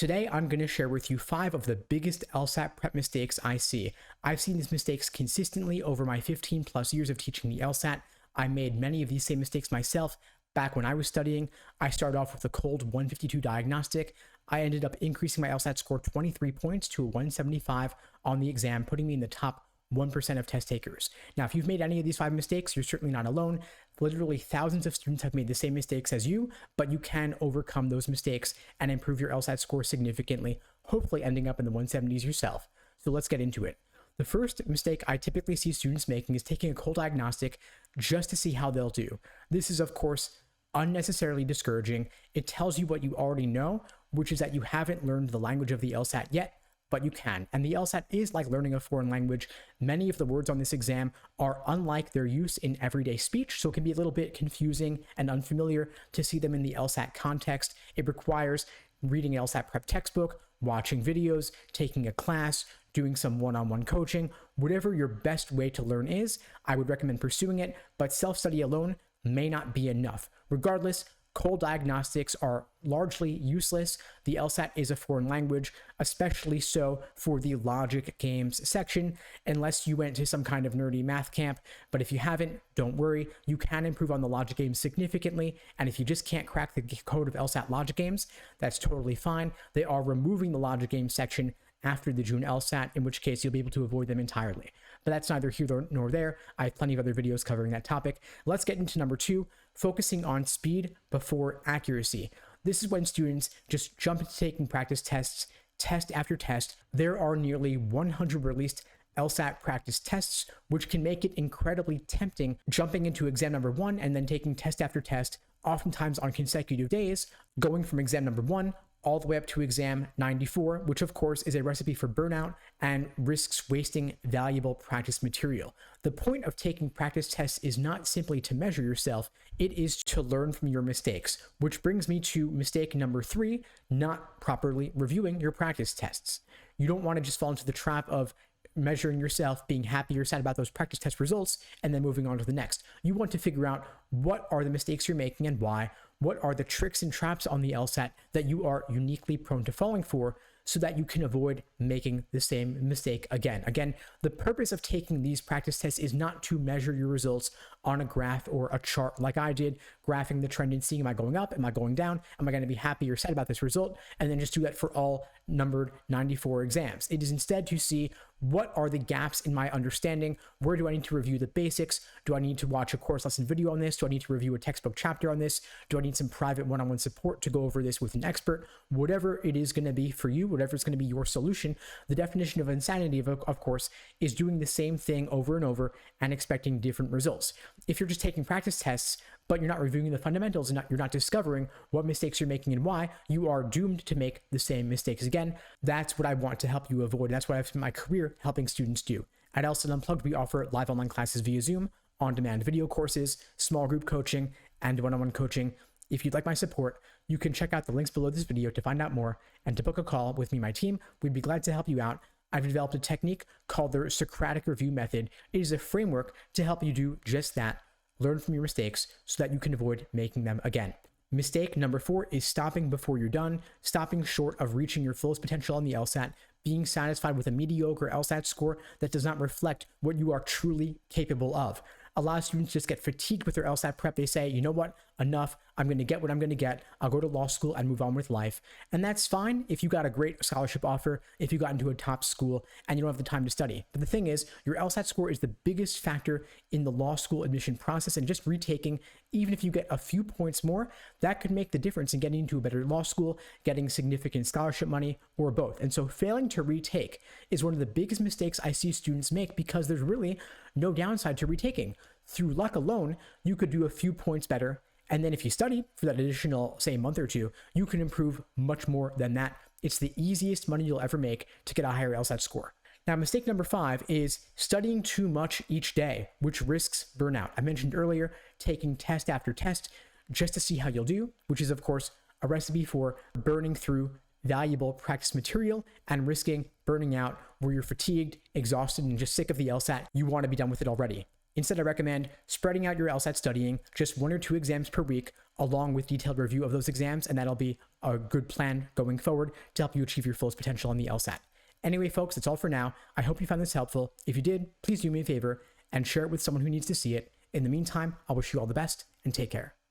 Today, I'm going to share with you 5 of the biggest LSAT prep mistakes I see. I've seen these mistakes consistently over my 15 plus years of teaching the LSAT. I made many of these same mistakes myself back when I was studying. I started off with a cold 152 diagnostic. I ended up increasing my LSAT score 23 points to a 175 on the exam, putting me in the top 1% of test takers. Now, if you've made any of these 5 mistakes, you're certainly not alone. Literally thousands of students have made the same mistakes as you, but you can overcome those mistakes and improve your LSAT score significantly, hopefully ending up in the 170s yourself. So let's get into it. The first mistake I typically see students making is taking a cold diagnostic just to see how they'll do. This is, of course, unnecessarily discouraging. It tells you what you already know, which is that you haven't learned the language of the LSAT yet, but you can. And the LSAT is like learning a foreign language. Many of the words on this exam are unlike their use in everyday speech, so it can be a little bit confusing and unfamiliar to see them in the LSAT context. It requires reading an LSAT prep textbook, watching videos, taking a class, doing some one-on-one coaching. Whatever your best way to learn is, I would recommend pursuing it, but self-study alone may not be enough. Regardless, cold diagnostics are largely useless. The LSAT is a foreign language, especially so for the logic games section, unless you went to some kind of nerdy math camp. But if you haven't, don't worry. You can improve on the logic games significantly. And if you just can't crack the code of LSAT logic games, that's totally fine. They are removing the logic games section after the June LSAT, in which case you'll be able to avoid them entirely. But that's neither here nor there. I have plenty of other videos covering that topic. Let's get into number 2, focusing on speed before accuracy. This is when students just jump into taking practice tests, test after test. There are nearly 100 released LSAT practice tests, which can make it incredibly tempting jumping into exam number 1 and then taking test after test, oftentimes on consecutive days, going from exam number 1 all the way up to exam 94, which of course is a recipe for burnout and risks wasting valuable practice material. The point of taking practice tests is not simply to measure yourself, it is to learn from your mistakes, which brings me to mistake number 3, not properly reviewing your practice tests. You don't want to just fall into the trap of measuring yourself, being happy or sad about those practice test results, and then moving on to the next. You want to figure out what are the mistakes you're making and why, what are the tricks and traps on the LSAT that you are uniquely prone to falling for, so that you can avoid making the same mistake again. Again, the purpose of taking these practice tests is not to measure your results on a graph or a chart like I did, graphing the trend and seeing, am I going up, am I going down, am I going to be happy or sad about this result, and then just do that for all numbered 94 exams. It is instead to see what are the gaps in my understanding, where do I need to review the basics, do I need to watch a course lesson video on this, do I need to review a textbook chapter on this, do I need some private one-on-one support to go over this with an expert, whatever it is going to be for you, whatever is going to be your solution. The definition of insanity, of course, is doing the same thing over and over and expecting different results. If you're just taking practice tests, but you're not reviewing the fundamentals and you're not discovering what mistakes you're making and why, you are doomed to make the same mistakes again. That's what I want to help you avoid. That's what I've spent my career helping students do. At LSAT Unplugged, we offer live online classes via Zoom, on-demand video courses, small group coaching, and one-on-one coaching. If you'd like my support, you can check out the links below this video to find out more and to book a call with me and my team. We'd be glad to help you out. I've developed a technique called the Socratic Review Method. It is a framework to help you do just that. Learn from your mistakes so that you can avoid making them again. Mistake number 4 is stopping before you're done, stopping short of reaching your fullest potential on the LSAT, being satisfied with a mediocre LSAT score that does not reflect what you are truly capable of. A lot of students just get fatigued with their LSAT prep. They say, you know what, enough, I'm going to get what I'm going to get. I'll go to law school and move on with life. And that's fine if you got a great scholarship offer, if you got into a top school and you don't have the time to study. But the thing is, your LSAT score is the biggest factor in the law school admission process, and just retaking, even if you get a few points more, that could make the difference in getting into a better law school, getting significant scholarship money, or both. And so failing to retake is one of the biggest mistakes I see students make, because there's really no downside to retaking. Through luck alone, you could do a few points better, and then if you study for that additional, say, month or two, you can improve much more than that. It's the easiest money you'll ever make to get a higher LSAT score. Now, mistake number 5 is studying too much each day, which risks burnout. I mentioned earlier, taking test after test just to see how you'll do, which is, of course, a recipe for burning through valuable practice material and risking burning out where you're fatigued, exhausted, and just sick of the LSAT. You want to be done with it already. Instead, I recommend spreading out your LSAT studying, just 1 or 2 exams per week, along with detailed review of those exams, and that'll be a good plan going forward to help you achieve your fullest potential on the LSAT. Anyway, folks, that's all for now. I hope you found this helpful. If you did, please do me a favor and share it with someone who needs to see it. In the meantime, I'll wish you all the best and take care.